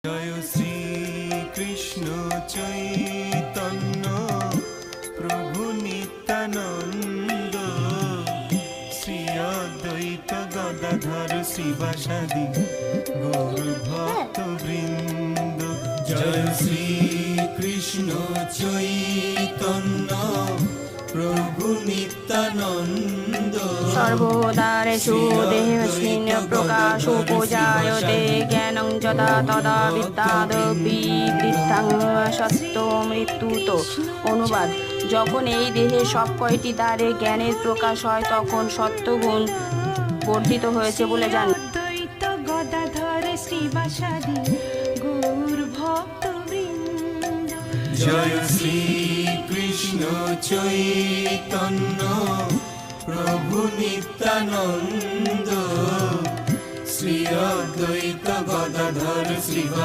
জয় শ্রী কৃষ্ণ চৈতন্য প্রভু নিত্যানন্দ, শ্রী অদ্বৈত গদাধর শিবাসাদি গৌর ভক্ত বৃন্দ। জয় শ্রী কৃষ্ণ চৈতন্য প্রভু নিত্যানন্দ। সর্বদারেষু দেহেऽস্মিन् প্রকাশো পূজায়তে জ্ঞানং যদা তদা বিদ্যাদপি বৃদ্ধাং সত্ত্ব মৃত্যুতো। অনুবাদ: যখন এই দেহে সব কয়টি দ্বারে জ্ঞানের প্রকাশ হয় তখন সত্ত্বগুণ বর্ধিত হয়েছে বলে জানি। অদ্বৈত গদাধর শ্রীবাসাদি গৌর ভক্তবৃন্দ। জয় শ্রী কৃষ্ণ চৈতন্য প্রভু নিত্যানন্দ, শ্রী অদ্বৈত গদাধর শ্রীবাসাদি